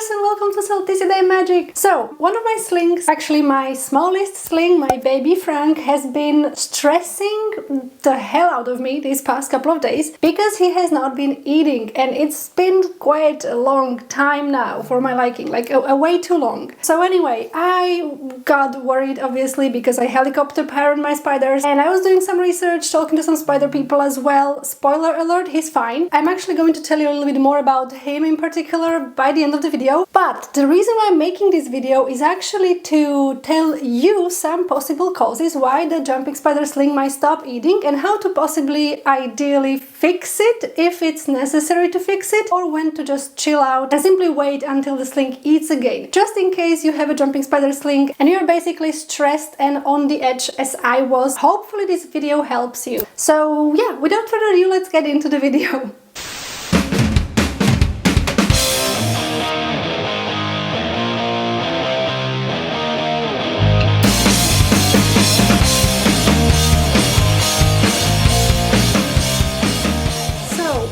spiders, and welcome to Salty Day Magic! So, one of my slings, actually my smallest sling, my baby Frank, has been stressing the hell out of me these past couple of days because he has not been eating, and it's been quite a long time now for my liking, like a way too long. So anyway, I got worried obviously because I helicopter parent my spiders, and I was doing some research, talking to some spider people as well. Spoiler alert, he's fine. I'm actually going to tell you a little bit more about him in particular by the end of the video, but the reason why I'm making this video is actually to tell you some possible causes why the jumping spider sling might stop eating and how to possibly ideally fix it if it's necessary to fix it, or when to just chill out and simply wait until the sling eats again. Just in case you have a jumping spider sling and you're basically stressed and on the edge as I was, hopefully this video helps you. So yeah, without further ado, let's get into the video.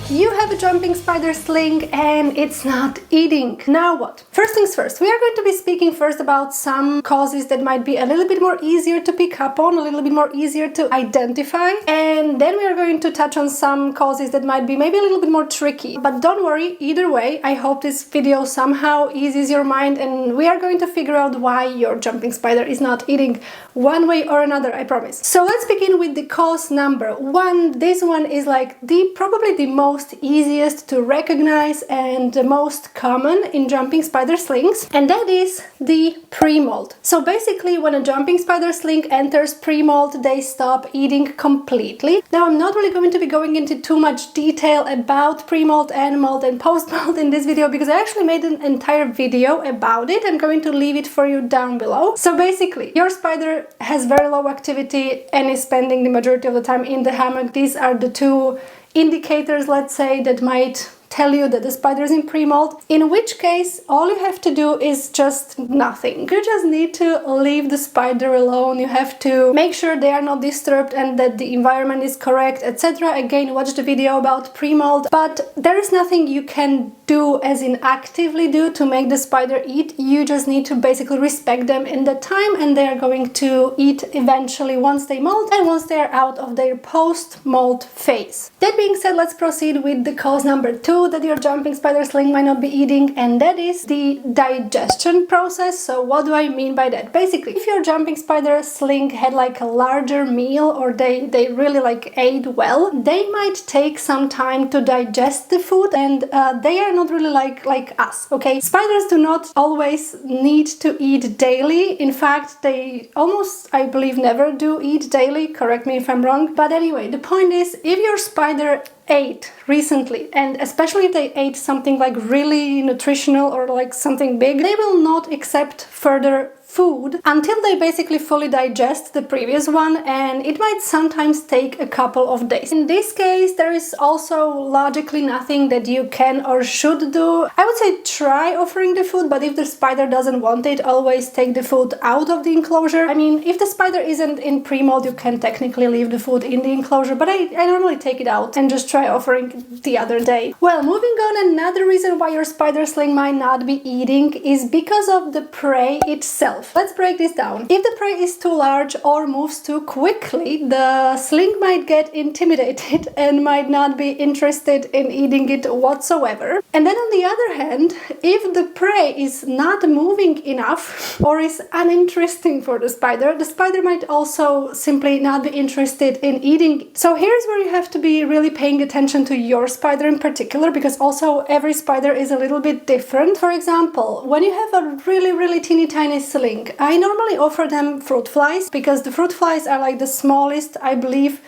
You have a jumping spider sling and it's not eating. Now what? First things first, we are going to be speaking first about some causes that might be a little bit more easier to pick up on, a little bit more easier to identify, and then we are going to touch on some causes that might be maybe a little bit more tricky. But don't worry, either way, I hope this video somehow eases your mind and we are going to figure out why your jumping spider is not eating one way or another, I promise. So let's begin with the cause number one. This one is like probably the most easiest to recognize and the most common in jumping spider slings, and that is the pre-molt. So basically when a jumping spider sling enters pre-molt, they stop eating completely. Now I'm not really going to be going into too much detail about pre-molt and molt and post-molt in this video because I actually made an entire video about it. I'm going to leave it for you down below. So basically your spider has very low activity and is spending the majority of the time in the hammock. These are the two indicators, let's say, that might tell you that the spider is in pre-molt, in which case all you have to do is just nothing. You just need to leave the spider alone. You have to make sure they are not disturbed and that the environment is correct, etc. Again, watch the video about pre-molt, but there is nothing you can do, as in actively do, to make the spider eat. You just need to basically respect them in the time, and they are going to eat eventually once they molt and once they are out of their post-molt phase. That being said, let's proceed with the cause number two that your jumping spider sling might not be eating, and that is the digestion process. So what do I mean by that? Basically, if your jumping spider sling had like a larger meal, or they really like ate well, they might take some time to digest the food, and they are not really like us, okay? Spiders do not always need to eat daily. In fact, they almost, I believe, never do eat daily. Correct me if I'm wrong. But anyway, the point is, if your spider ate recently, and especially if they ate something like really nutritional or like something big, they will not accept further food until they basically fully digest the previous one, and it might sometimes take a couple of days. In this case, there is also logically nothing that you can or should do. I would say try offering the food, but if the spider doesn't want it, always take the food out of the enclosure. I mean, if the spider isn't in pre-molt, you can technically leave the food in the enclosure, but I normally take it out and just try offering the other day. Well, moving on, another reason why your spider sling might not be eating is because of the prey itself. Let's break this down. If the prey is too large or moves too quickly, the sling might get intimidated and might not be interested in eating it whatsoever. And then on the other hand, if the prey is not moving enough or is uninteresting for the spider might also simply not be interested in eating it. So here's where you have to be really paying attention to your spider in particular, because also every spider is a little bit different. For example, when you have a really teeny tiny sling, I normally offer them fruit flies because the fruit flies are like the smallest, I believe,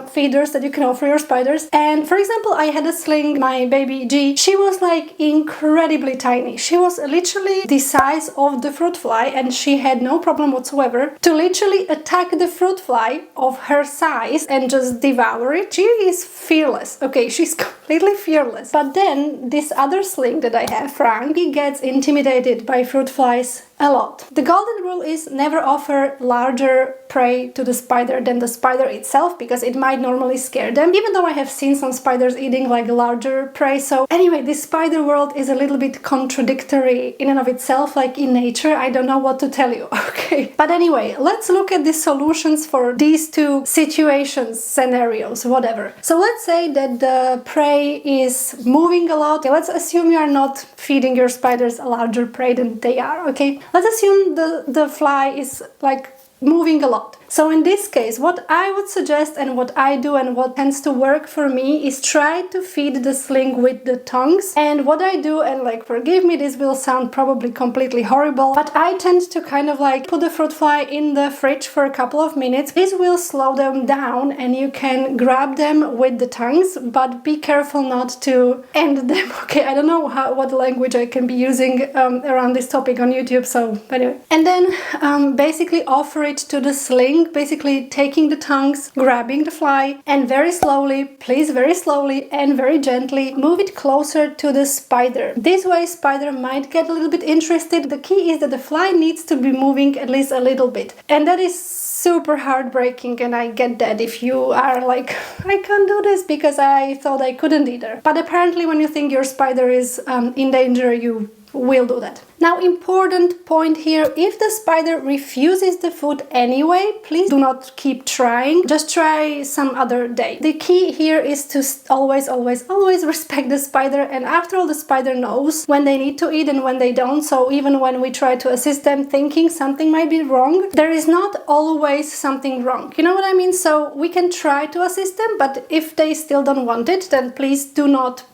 feeders that you can offer your spiders. And for example, I had a sling, my baby G, she was like incredibly tiny. She was literally the size of the fruit fly, and she had no problem whatsoever to literally attack the fruit fly of her size and just devour it. She is fearless, okay, she's completely fearless. But then this other sling that I have, Frank, he gets intimidated by fruit flies a lot. The golden rule is never offer larger prey to the spider than the spider itself, because it might normally scare them, even though I have seen some spiders eating like larger prey. So anyway, this spider world is a little bit contradictory in and of itself, like in nature. I don't know what to tell you. Okay, but anyway, let's look at the solutions for these two situations, scenarios, whatever. So let's say that the prey is moving a lot. Okay, let's assume you are not feeding your spiders a larger prey than they are. Okay, let's assume the fly is like moving a lot. So in this case, what I would suggest and what I do and what tends to work for me is try to feed the sling with the tongues. And what I do, and like forgive me, this will sound probably completely horrible, but I tend to kind of like put the fruit fly in the fridge for a couple of minutes. This will slow them down and you can grab them with the tongues, but be careful not to end them. Okay, I don't know what language I can be using around this topic on YouTube, so anyway. And then basically offer it to the sling, basically taking the tongues, grabbing the fly, and very slowly, please very slowly and very gently move it closer to the spider. This way spider might get a little bit interested. The key is that the fly needs to be moving at least a little bit, and that is super heartbreaking, and I get that if you are like, I can't do this because I thought I couldn't either. But apparently when you think your spider is in danger, you will do that. Now, important point here, if the spider refuses the food anyway, please do not keep trying. Just try some other day. The key here is to always respect the spider, and after all, the spider knows when they need to eat and when they don't. So even when we try to assist them thinking something might be wrong, there is not always something wrong. You know what I mean? So we can try to assist them, but if they still don't want it, then please do not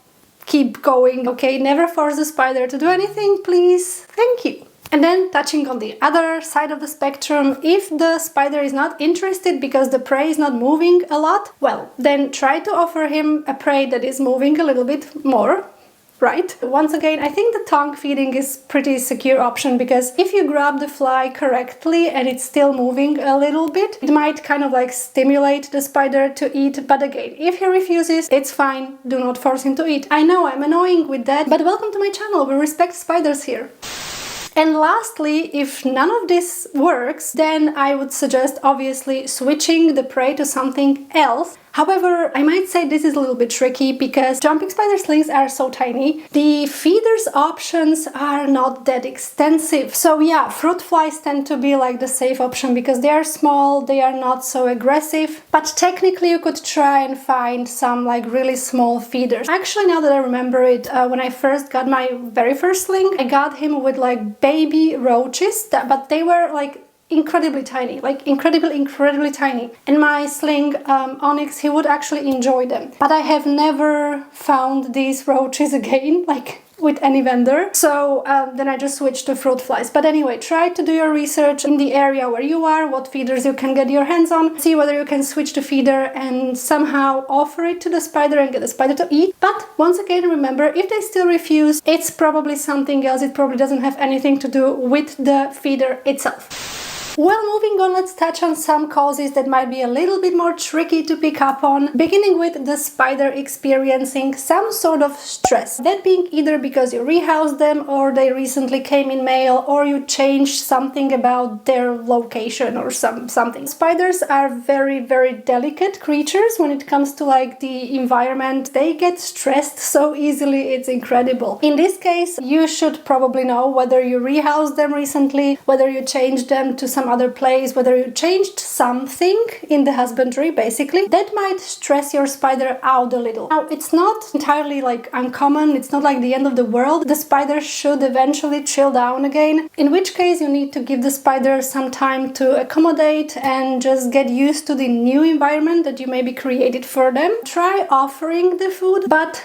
keep going, okay? Never force the spider to do anything, please. Thank you. And then touching on the other side of the spectrum, if the spider is not interested because the prey is not moving a lot, well, then try to offer him a prey that is moving a little bit more. Right? Once again, I think the tongue feeding is pretty secure option, because if you grab the fly correctly and it's still moving a little bit, it might kind of like stimulate the spider to eat. But again, if he refuses, it's fine. Do not force him to eat. I know I'm annoying with that, but welcome to my channel. We respect spiders here. And lastly, if none of this works, then I would suggest obviously switching the prey to something else. However, I might say this is a little bit tricky because jumping spider slings are so tiny. The feeders options are not that extensive. So yeah, fruit flies tend to be like the safe option because they are small, they are not so aggressive. But technically you could try and find some like really small feeders. Actually, now that I remember it, when I first got my very first sling, I got him with like baby roaches, but they were like incredibly tiny, like incredibly tiny. And my sling Onyx, he would actually enjoy them. But I have never found these roaches again, like with any vendor. So then I just switched to fruit flies. But anyway, try to do your research in the area where you are, what feeders you can get your hands on, see whether you can switch the feeder and somehow offer it to the spider and get the spider to eat. But once again, remember, if they still refuse, it's probably something else. It probably doesn't have anything to do with the feeder itself. Well, moving on, let's touch on some causes that might be a little bit more tricky to pick up on, beginning with the spider experiencing some sort of stress. That being either because you rehoused them, or they recently came in mail, or you changed something about their location or something. Spiders are very delicate creatures when it comes to like the environment. They get stressed so easily, it's incredible. In this case, you should probably know whether you rehoused them recently, whether you changed them to some other place, whether you changed something in the husbandry, basically. That might stress your spider out a little. Now, it's not entirely like uncommon, it's not like the end of the world. The spider should eventually chill down again, in which case you need to give the spider some time to accommodate and just get used to the new environment that you maybe created for them. Try offering the food, but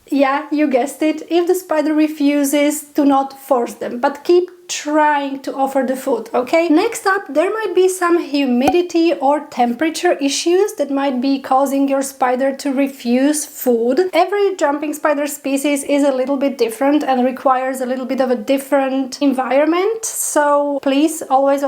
yeah, you guessed it, if the spider refuses, do not force them, but keep trying to offer the food, okay? Next up, there might be some humidity or temperature issues that might be causing your spider to refuse food. Every jumping spider species is a little bit different and requires a little bit of a different environment, so please always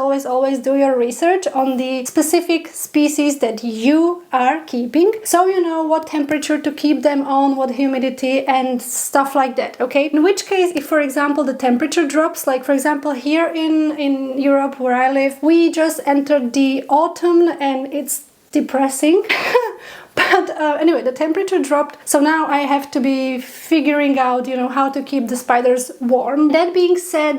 do your research on the specific species that you are keeping, so you know what temperature to keep them on, what humidity and stuff like that, okay? In which case, if for example the temperature drops, like for example here in Europe where I live, we just entered the autumn and it's depressing. But anyway, the temperature dropped, so now I have to be figuring out, you know, how to keep the spiders warm. That being said,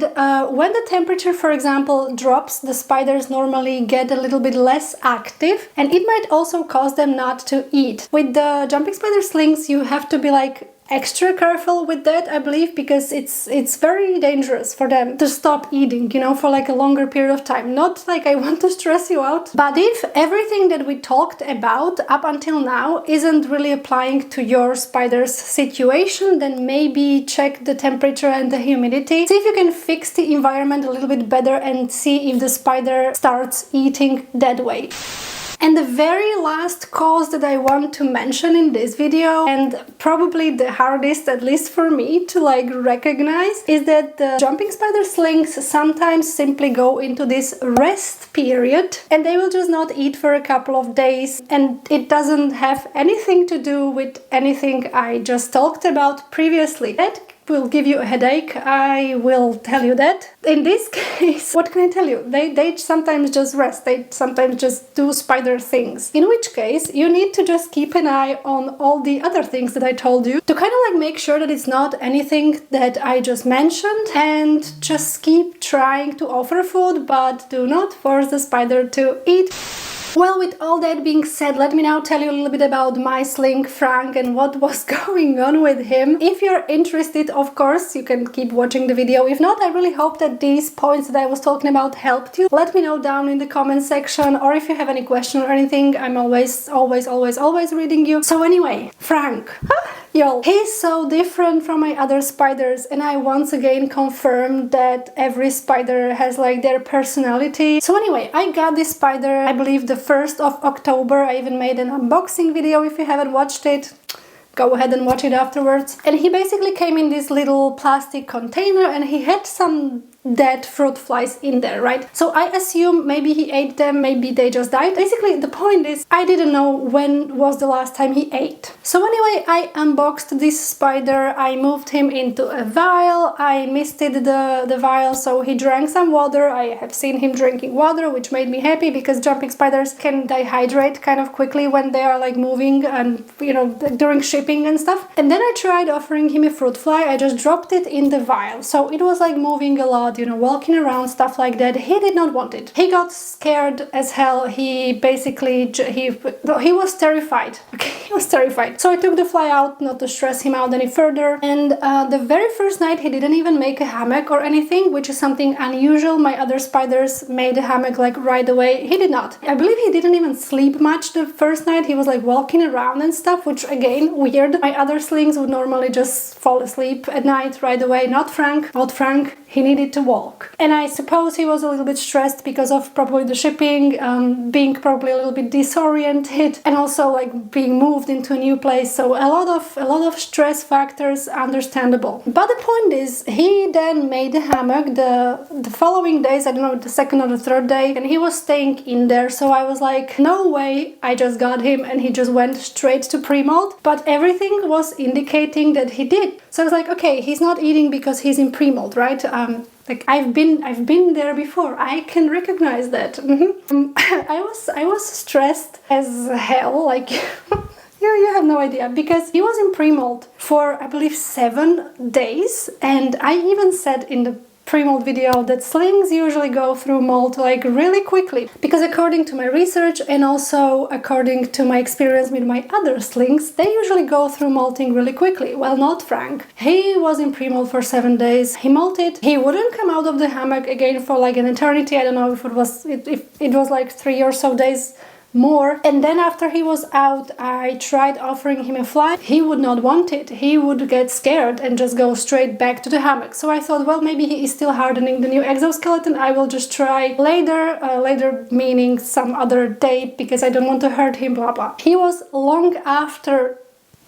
when the temperature, for example, drops, the spiders normally get a little bit less active, and it might also cause them not to eat. With the jumping spider slings, you have to be like extra careful with that, I believe, because it's very dangerous for them to stop eating, you know, for like a longer period of time. Not like I want to stress you out, but if everything that we talked about up until now isn't really applying to your spider's situation, then maybe check the temperature and the humidity. See if you can fix the environment a little bit better and see if the spider starts eating that way. And the very last cause that I want to mention in this video, and probably the hardest, at least for me, to like recognize, is that the jumping spider slings sometimes simply go into this rest period and they will just not eat for a couple of days, and it doesn't have anything to do with anything I just talked about previously. That will give you a headache, I will tell you that. In this case, what can I tell you? They sometimes just rest, they sometimes just do spider things. In which case, you need to just keep an eye on all the other things that I told you to kind of like make sure that it's not anything that I just mentioned, and just keep trying to offer food, but do not force the spider to eat. Well, with all that being said, let me now tell you a little bit about my sling, Frank, and what was going on with him. If you're interested, of course, you can keep watching the video. If not, I really hope that these points that I was talking about helped you. Let me know down in the comment section, or if you have any question or anything, I'm always reading you. So anyway, Frank. Y'all, he's so different from my other spiders, and I once again confirmed that every spider has like their personality. So anyway, I got this spider, I believe the 1st of October. I even made an unboxing video. If you haven't watched it, go ahead and watch it afterwards. And he basically came in this little plastic container, and he had some dead fruit flies in there, right? So I assume maybe he ate them, maybe they just died. Basically, the point is, I didn't know when was the last time he ate. So anyway, I unboxed this spider, I moved him into a vial, I misted the vial, so he drank some water. I have seen him drinking water, which made me happy, because jumping spiders can dehydrate kind of quickly when they are like moving and, you know, during shipping and stuff. And then I tried offering him a fruit fly. I just dropped it in the vial, so it was like moving a lot, you know, walking around, stuff like that. He did not want it. He got scared as hell. He basically, he was terrified. Okay, he was terrified. So I took the fly out, not to stress him out any further. And the very first night, he didn't even make a hammock or anything, which is something unusual. My other spiders made a hammock like right away. He did not. I believe he didn't even sleep much the first night. He was like walking around and stuff, which again, weird. My other slings would normally just fall asleep at night right away. Not Frank. Not Frank. He needed to walk. And I suppose he was a little bit stressed because of probably the shipping, being probably a little bit disoriented, and also like being moved into a new place. So a lot of stress factors, understandable. But the point is, he then made a hammock the following days, I don't know, the second or the third day, and he was staying in there. So I was like, no way, I just got him, and he just went straight to pre-molt. But everything was indicating that he did. So I was like, okay, he's not eating because he's in pre-molt, right? Like I've been there before. I can recognize that. I was stressed as hell. Like you have no idea, because he was in pre-molt for I believe 7 days, and I even said in the pre-molt video that slings usually go through molt like really quickly, because according to my research and also according to my experience with my other slings, they usually go through molting really quickly. Well, not Frank. He was in pre-molt for 7 days. He molted. He wouldn't come out of the hammock again for like an eternity. I don't know if it was like 3 or so days more. And then after he was out, I tried offering him a fly. He would not want it. He would get scared and just go straight back to the hammock. So I thought, well, maybe he is still hardening the new exoskeleton. I will just try later, later meaning some other date, because I don't want to hurt him, blah blah. He was long after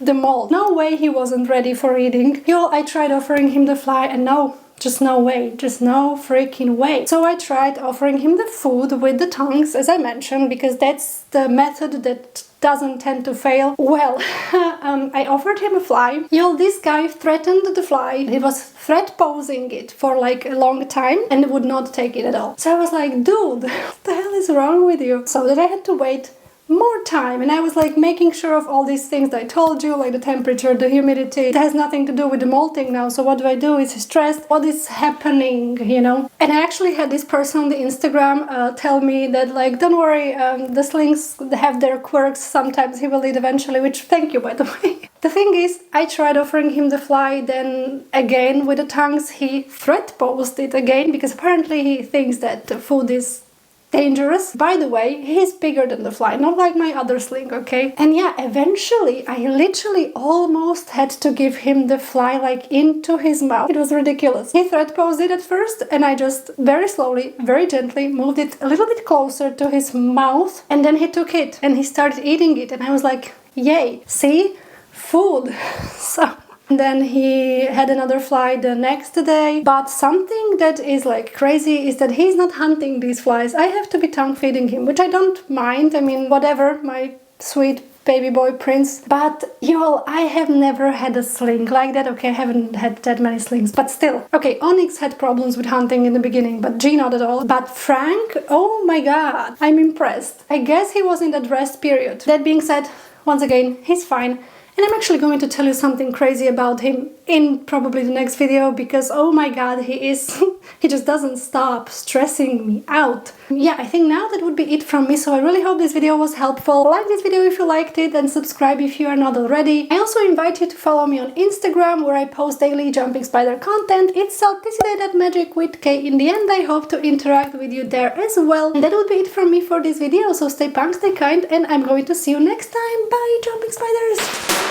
the molt. No way he wasn't ready for eating. Y'all, I tried offering him the fly, and no. Just no way, just no freaking way. So I tried offering him the food with the tongues, as I mentioned, because that's the method that doesn't tend to fail. Well, I offered him a fly. Y'all, this guy threatened the fly. He was threat posing it for like a long time and would not take it at all. So I was like, dude, what the hell is wrong with you? So then I had to wait more time, and I was like making sure of all these things that I told you, like the temperature, the humidity. It has nothing to do with the molting now, so what do I do? Is stressed, what is happening, you know? And I actually had this person on the Instagram tell me that, like, don't worry, the slings have their quirks, sometimes he will eat eventually, which, thank you, by the way. The thing is, I tried offering him the fly, then again with the tongues he threat posed it again, because apparently he thinks that the food is dangerous. By the way, he's bigger than the fly, not like my other sling, okay? And yeah, eventually I literally almost had to give him the fly like into his mouth. It was ridiculous. He threat posed it at first, and I just very slowly, very gently moved it a little bit closer to his mouth, and then he took it and he started eating it, and I was like, yay, see? Food. So then he had another fly the next day, but something that is like crazy is that he's not hunting these flies. I have to be tongue feeding him, which I don't mind. I mean, whatever, my sweet baby boy prince. But y'all, I have never had a sling like that. Okay, I haven't had that many slings, but still. Okay, Onyx had problems with hunting in the beginning, but G not at all. But Frank, oh my god, I'm impressed. I guess he was in that rest period. That being said, once again, he's fine. And I'm actually going to tell you something crazy about him in probably the next video, because oh my god, he just doesn't stop stressing me out. Yeah, I think now that would be it from me, so I really hope this video was helpful. Like this video if you liked it, and subscribe if you are not already. I also invite you to follow me on Instagram, where I post daily jumping spider content. It's Magic with K in the end. I hope to interact with you there as well. And that would be it from me for this video, so stay punk, stay kind, and I'm going to see you next time. Bye, jumping spiders!